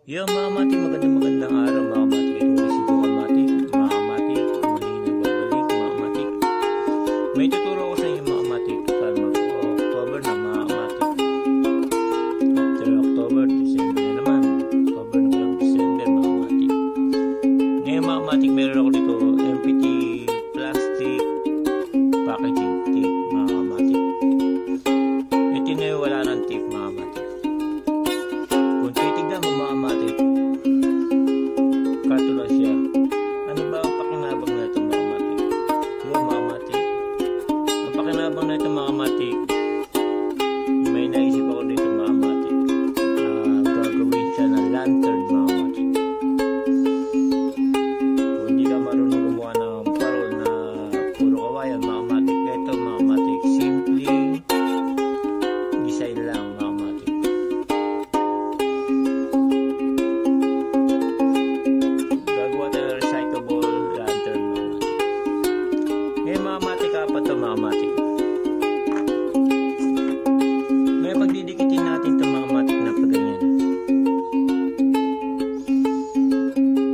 Yo mga kamatik, magandang araw mga kamatik. Ito ulit si Joe Kamatik. Mga kamatik, muli nagbabalik mga kamatik. May tuturo ko sa inyo mga kamatik para mag-October na mga kamatik. After October, December na naman. October na lang, December mga kamatik. Ngayon mga kamatik, meron ako dito MPT plastic packaging tape mga kamatik. Ito na yung wala ng tape mga kamatik. Kung titignan mo mga kamatik, katulad siya. Ano ba ang pakinabang na ito mga kamatik? Yung mga kamatik. Ang pakinabang na ito mga kamatik, may naisip ako dito mga kamatik. Gagawin siya ng lantern mga kamatik. Kung hindi ka marunong gumawa ng parol na puro kawayan mga kamatik, ito mga kamatik, simple design lang mga kamatik. Gagawa tayo ng recyclable lantern mga kamatik. Ngayon mga kamatik, apat ito mga kamatik. Ngayon pagdidikitin natin ito mga kamatik na pagganyan.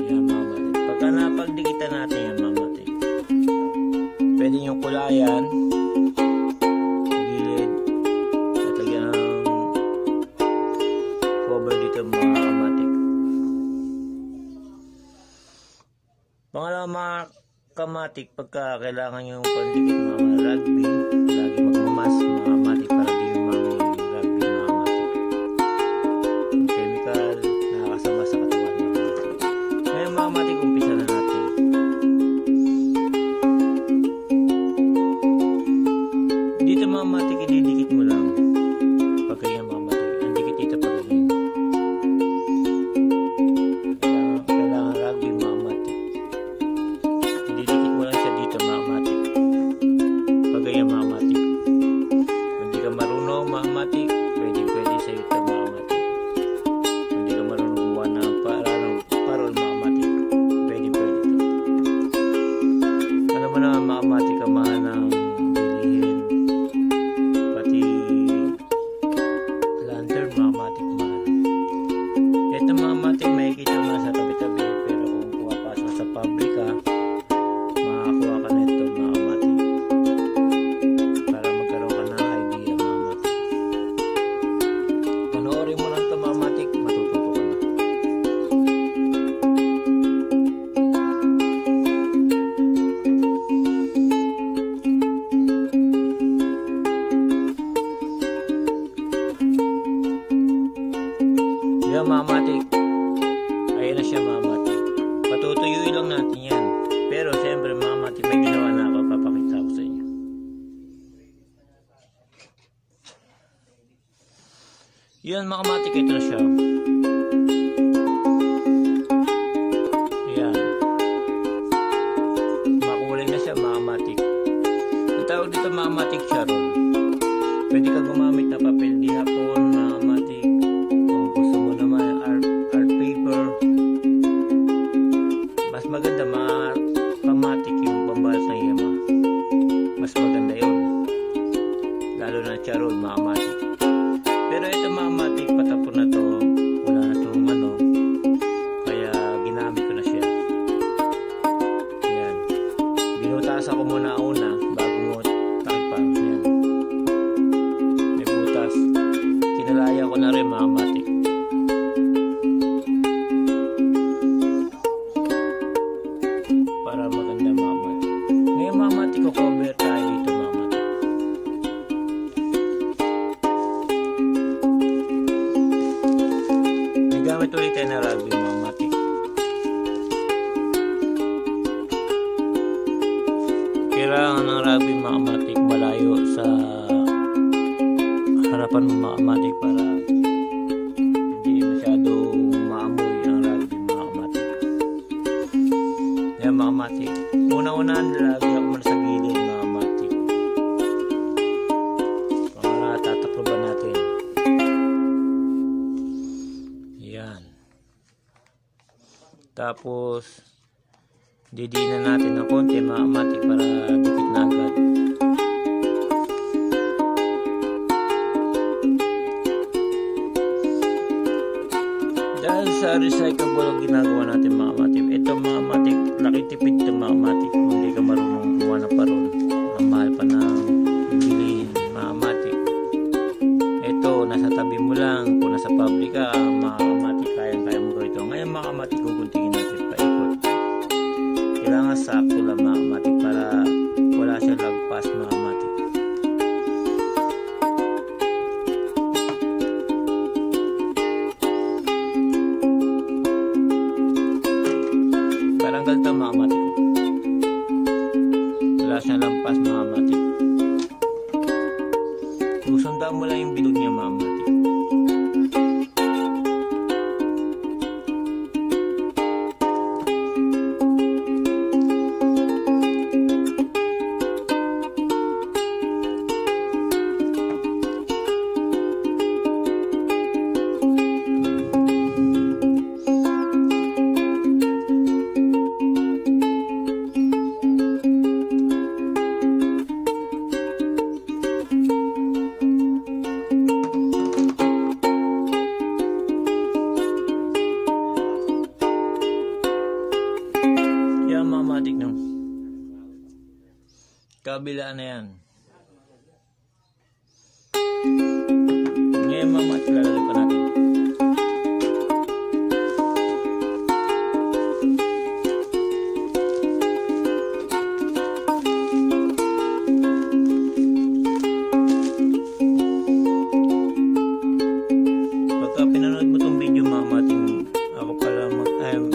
Yan mga kamatik. Pagka napagdikitan natin yan mga kamatik, pwede nyo kulayan gilid at lagyan ng cover dito mga kamatik. Pangalawa mga kamatik, pagka kailangan yung pandikit mga rugby, lagi magmamas mga kamatik para di yung mga rugby mga kamatik. Yung chemical nakakasama sa katawan mga kamatik. Ngayon mga kamatik, umpisa na natin. Dito mga kamatik, ididikit mo lang. Pagkaya mga kamatik, ang dikit dito pagkaya. Kailangan rugby mga kamatik. Ididikit mo lang siya dito mga kamatik. Pagkaya mga kamatik. Kung di ka marunong mga kamatik, pwede sa ito mga kamatik. Kung di ka marunong gumawa ng parol mga kamatik, pwede ito. Ano mo naman mga kamatik, ang mahal ng bilihin, pati lantern mga kamatik mahal. Ito mga kamatik, makikita mo na sa tabi-tabi, pero kung pumapasok sa pabrika, makakuha ka na ito mga kamatik para magkaroon ka ng idea mga kamatik. Panoorin mo lang ito mga kamatik, matututo ka na. Yan mga kamatik, ayun na siya mga kamatik. Patutuyuin lang natin yan. Pero siyempre mga kamatik, may ginawa na ako, papakita ko sa inyo. Yan mga kamatik, ito na siya. Yan. Makulay na siya mga kamatik. Ang tawag dito mga kamatik, charol. Pwede ka gumamit na papel di hapon mga kamatik. Kung gusto mo naman art paper, mas maganda mga kamatik yung pambalat ng yema. Mas maganda yun, lalo na charol mga kamatik. Pero ito mga kamatik, patapon na to, wala na itong ano, kaya ginamit ko na siya. Yan, binutasan ko muna una bago mo takpan. Yan, may butas, kinalaya ko na rin mga kamatik. Para maganda mga kamatik. Ngayon mga kamatik, ko cover tayo dito mga kamatik. May gamit ulit tayo na rugby mga kamatik. Kailangan ng rugby mga kamatik malayo sa harapan mo mga kamatik para hindi masyadong maamoy ang rugby mga kamatik. Yan mga kamatik, una-unahan lagi ako muna sa gilid mga kamatik para tatakloban natin. Yan. Tapos didiinan natin ng konti mga kamatik para dikit na agad. Dahil sa recyclable ang ginagawa natin mga kamatik, ito mga kamatik, laki tipid ito mga kamatik kung hindi ka marunong kumuha ng paron. Ang mahal pa ng bilihin mga kamatik. Ito, nasa tabi mo lang, kung nasa pabrika mga kamatik, kaya mo gawin ito. Ngayon mga kamatik, kukuntingin natin paikot. Kailangan sakto lang mga kamatik para wala siya lagpas mga kamatik. Parang ganito mga kamatik. Wala siya lampas mga kamatik. Susundaan mo lang yung bilog niya mga kamatik. Mamatik no. Kabila na yan. Ngayon mamatik, lalagay pa natin. Pagka pinanood mo tong video mamatik, ako pala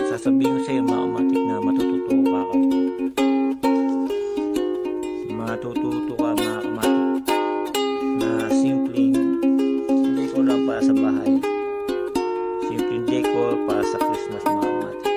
sasabihin ko sa'yo mamatik na matututo ka. Matututo ka mga kamatik na simpleng decor lang para sa bahay, simpleng decor para sa Christmas mga kamatik.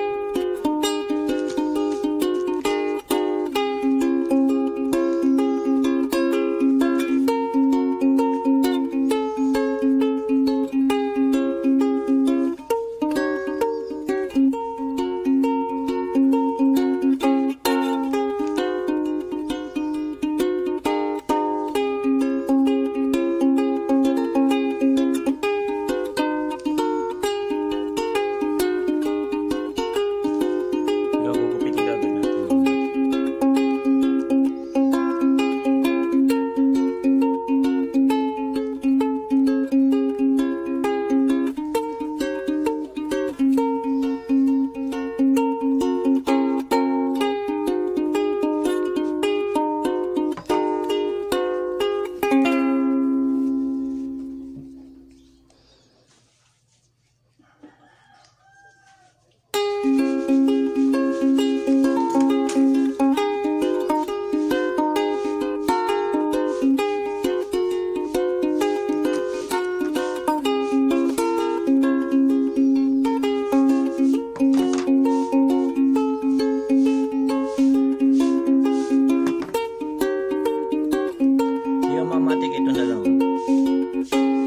Mamatik, ito na lang.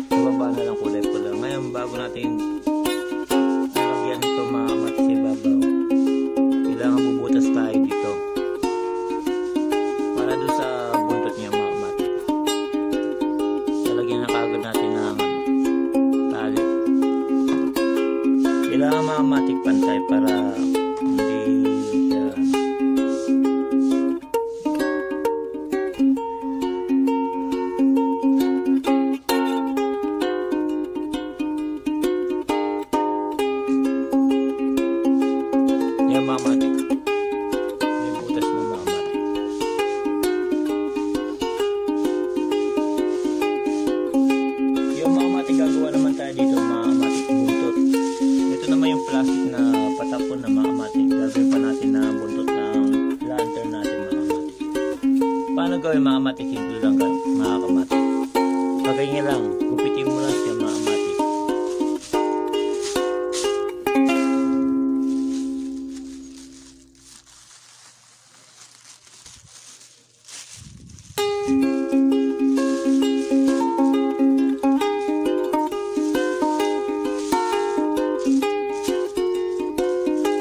Sa baba na lang kulay pula. Ngayon bago natin lagyan ito mga kamatik sa ibabaw, kailangan bubutas tayo dito para doon sa buntot niya mga kamatik. Lalagyan na kagad natin ng tali. Kailangan mga kamatik pantay para hindi siya mamatik. May butas na mamatik. Yung mamatik, gagawa naman tayo dito mamatik buntot. Ito naman yung plastic na patapon na mamatik. Gagawin pa natin na buntot ng lantern natin mamatik. Paano gawin mamatik? Simple lang mga kamatik. Pagay lang, gupitin mo lang siya mamatik.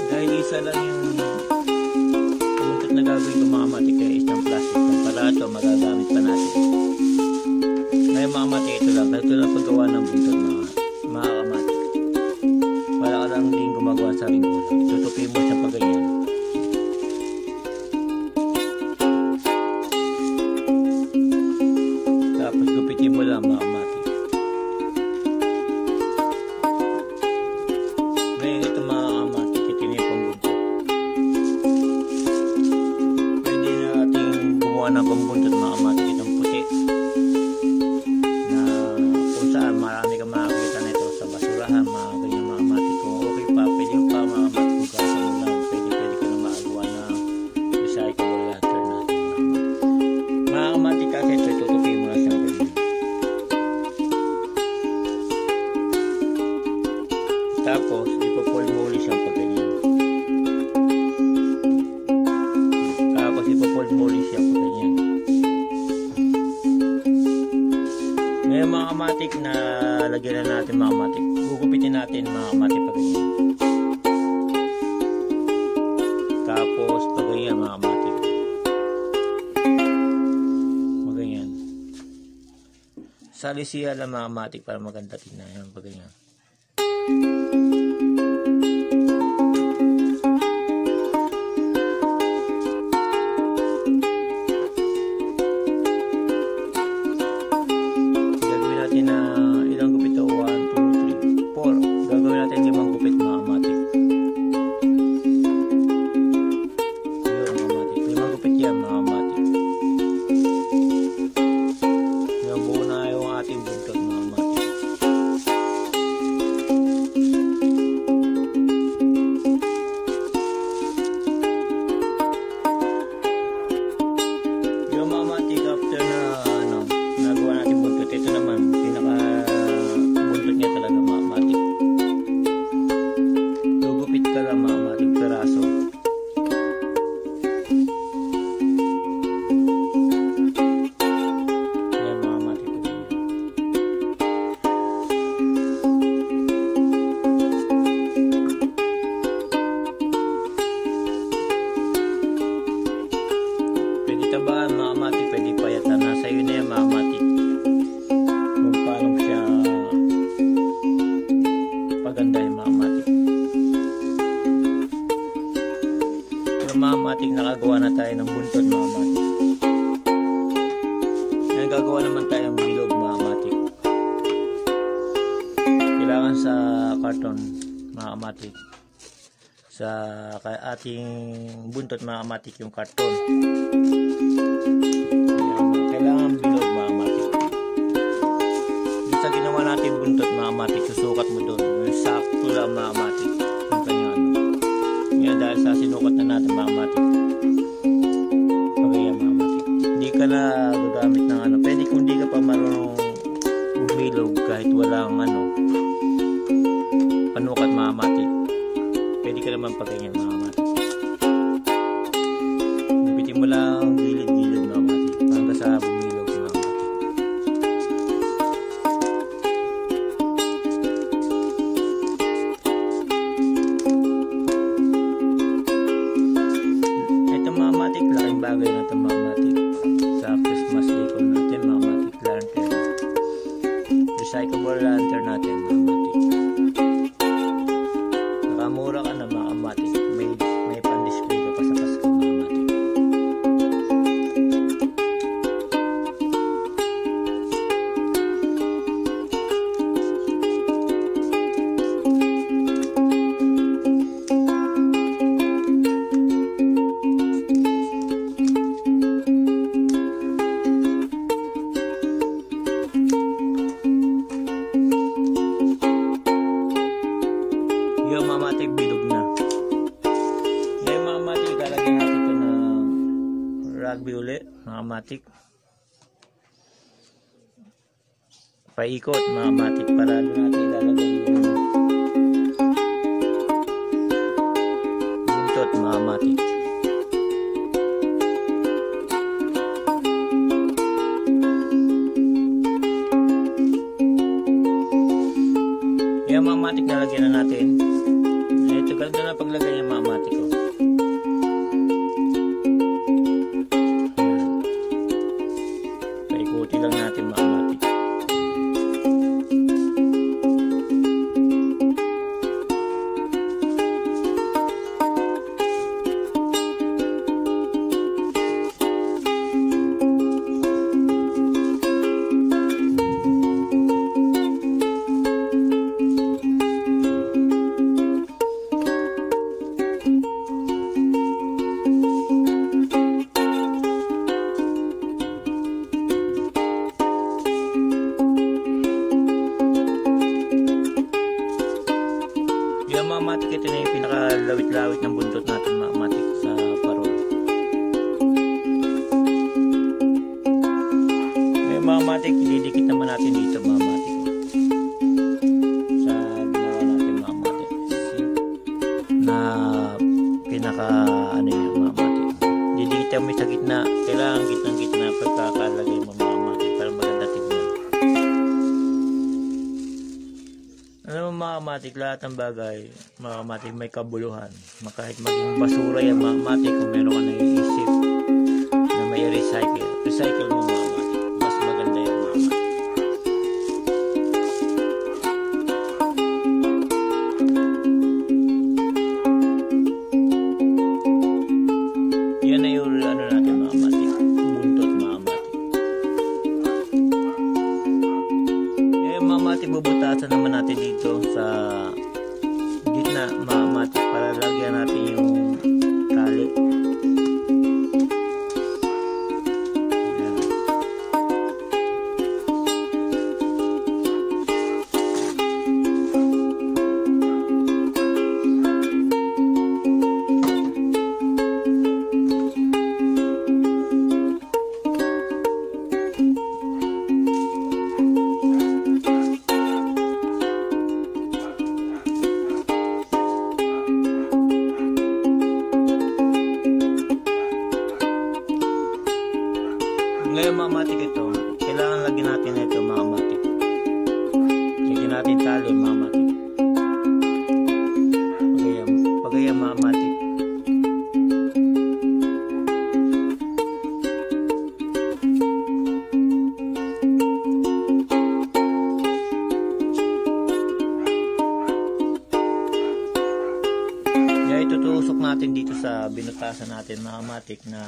Dahil isa lang yung buntot na gagawin ng mga kamatik kaya isang plastic na para ito magagamit pa natin. Ngayon mga kamatik, ito lang paggawa ng buntot na mga kamatik. Para parang hindi gumagawa sa ring bola. Tutupin mo siya pag ganyan. Tapos gupitin mo lang mga kamatik. Ngayon ito mga kamatik, ito na yung pambuntot. Pwede na natin gumawa ng pambuntot mga kamatik. Itong puti na kung saan marami kang makakita nito sa basurahan, mga ganyan mga kamatik. Kung okay pa, pwede pa mga kamatik. Kung kasa mo lang, pwede ka na makagawa na recyclable lantern natin mga kamatik. Kasi ito tutupin mo na siyang ganyan. Tapos ipopol mo ulit siyang pagganyan. Tapos ipopol mo ulit siyang pagganyan. Ngayon mga kamatik, na lagyan na natin mga kamatik. Gugupitin natin mga kamatik pagganyan. Tapos pagganyan mga kamatik. Pagganyan. Salisiya lang mga kamatik para maganda tingnan yan pagganyan. Gagawin natin na ilang gupit ito? 1, 2, 3, 4. Gagawin natin 5 gupit mga kamatik. Yun mga kamatik. 5 gupit yan mga kamatik. Yung buo na yung ating buntot mga kamatik. Yung mga kamatik, after na nagawa natin buntot, ito naman pinaka buntot niya talaga mga kamatik. Gugupit ka lang mga kamatik, peraso. Ayan mga kamatik, pwede tabaan mga kamatik, pwede payatan. Nasa iyo na yan mga kamatik kung paano siya paganda yung mga kamatik. Yung mga kamatik, nakagawa na tayo ng buntot mga kamatik. Ngayon gagawa naman tayo ng bilog mga kamatik. Kailangan sa karton mga kamatik, sa ating buntot mga kamatik, yung karton. Kailangan bilog mga kamatik. Yung sa ginawa natin buntot mga kamatik, susukat mo doon. Sakto lang mga kamatik. Yung kanya ano. Yan, dahil sa sinukat na natin mga kamatik. Pagkaya mga kamatik. Hindi ka na gagamit ng ano. Pwede kung hindi ka pa marunong bilog kahit walang ano, panukat mga kamatik. Pwede ka naman pagkanya mga kamatik. Gupitin mo lang gilid-gilid mga kamatik hanggang sa bumilog mga kamatik. Ito mga kamatik, laking bagay na ito mga kamatik sa Christmas decor natin mga kamatik. Lantern, recyclable lantern natin mga kamatik. Nakamura ka na mga kamatik. May pan-display ka pa sa Pasko mga kamatik. Yung mga kamatik, bilog na. Ngayon mga kamatik, lalagyan natin ito ng rugby ulit mga kamatik. Paikot mga kamatik para doon natin ilalagay yung buntot mga kamatik. Yung mga kamatik, nalagyan na natin. Ito, ganda na paglagay yung mga kamatik ko. Paikuti lang natin mga kamatik. Yung mga matik, ito na yung pinakalawit-lawit ng buntot natin mga matik sa parol. Yung mga matik, ididikit naman natin dito mga matik. Sa ginawa natin mga matik. Na pinaka ano yung mga matik. Didikit mo sa gitna. Kailangan gitna pagkakalagay mo mga matik para maganda tignan. Ano mga matik, lahat ng bagay mga matik may kabuluhan. Kahit maging basura yan mga matik, kung meron ka naiisip na may recycle mo mga matik, mas maganda yan mga matik. Yan na yung ano natin mga matik, buntot mga matik. Yan mga matik, bubutasan naman natin dito sa gitna mga matik para lagyan natin yung tali. Yan. Ngayon mga matik, ito kailangan lagyan natin ito mga matik. Lagyan natin tali mga matik. Pagayam mga matik. Ngayon itutusok natin dito sa binutasan natin mga matik na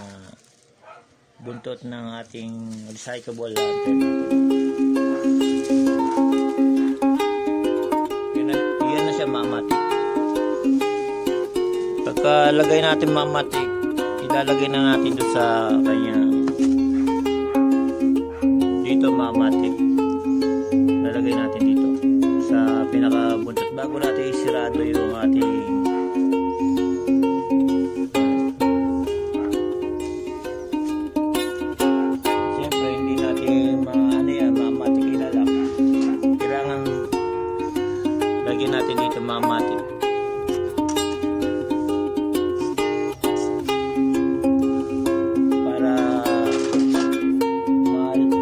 buntot ng ating recyclable lantern. Yan na siya mga matik. Pagkalagay natin mga matik, ilalagay na natin doon sa kanya dito mga matik. Lalagay natin dito sa pinakabuntot bago natin isirado yung ating lagyan natin dito mga matik. Para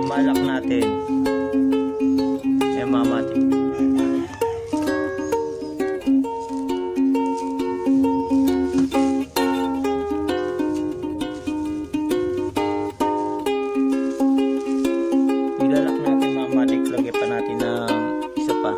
malak natin yung mga matik. Ilalak natin mga matik. Lagyan pa natin ng isa pa.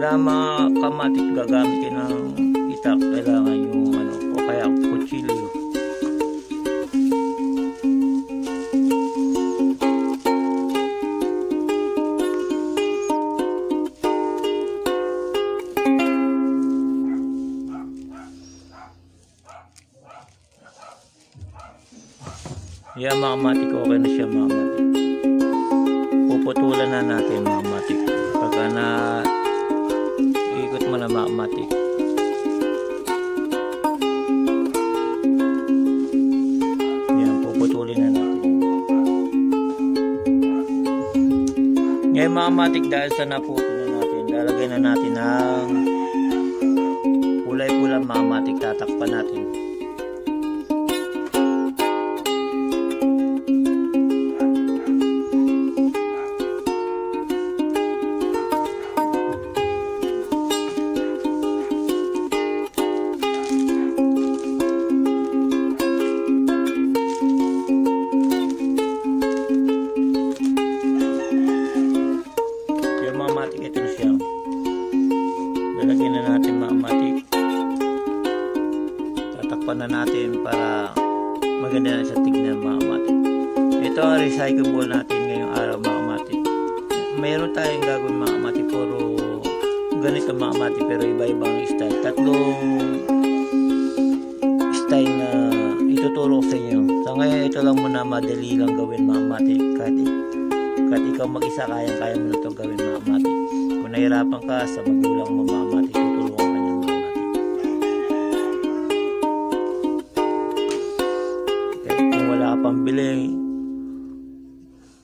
Kailangan mga kamatik gagamitin ng itak, kailangan yung ano, o kaya kutsilyo. Yan mga matik, okay na siya mga matik. Puputulan na natin mga matik. Pagka na ikot mo na mga matik. Yan, puputulin na natin. Ngayon mga matik, dahil sa naputol na natin, lalagay na natin ng kulay-pula mga matik, tatakpan natin. Ito na siya. Lalagyan na natin mga matik. Tatakpan na natin para maganda na sa tignan mga matik. Ito ang recyclable natin ngayong araw mga matik. Mayroon tayong gagawin mga matik, puro ganito mga matik, pero iba-ibang style. Tatlong style na ituturo ko sa inyo. Sa ngayon, ito lang muna, madali lang gawin mga matik. Kahit ikaw mag-isa, kaya mo na ito gawin mga matik. Kung nahirapan ka sa magulang mo mga matik, tutulungan ka niya mga matik. Okay, kung wala ka pang bili,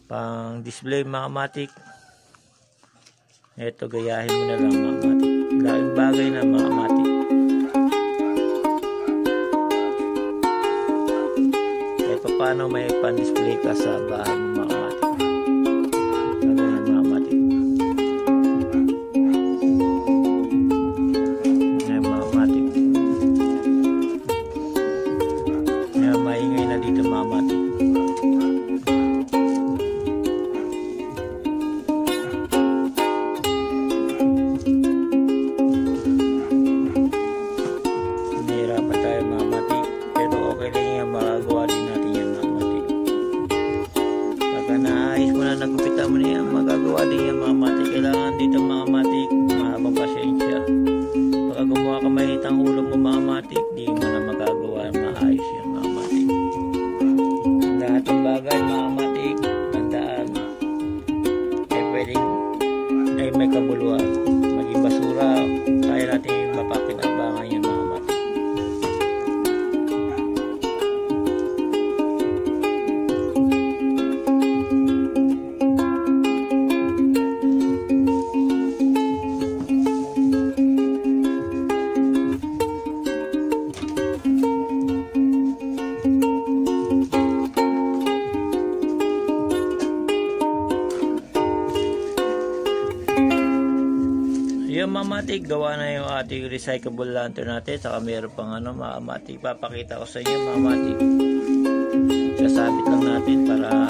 pang display mga matik, ito gayahin mo na lang mga matik. Laking bagay na mga matik. Paano may pan-display ka sa bahay mo mga matik. Gagawin mga matik. Ngayon mga matik. Ngayon maingay na dito mga matik. Nahirapan tayo mga matik. Pero okay lang yan, magagawa din natin yan. Naayos mo na, nagupitan mo na yan, magagawa din yan mga matik. Kailangan dito mga matik, mahabang pasensya. Pagka gumawa ka mahitang ulo mo mga matik, di mo na magagawa, maayos yan mga matik. Lahat ng bagay mga matik, tandaan, ay pwedeng ay may kabuluhan. Maging basura, kaya natin mapakinabangan yan mga matik. Yung mga matik, gawa na yung ating recyclable lantern natin. Saka meron pang mga matik, papakita ko sa inyo mga matik. Sasabit lang natin para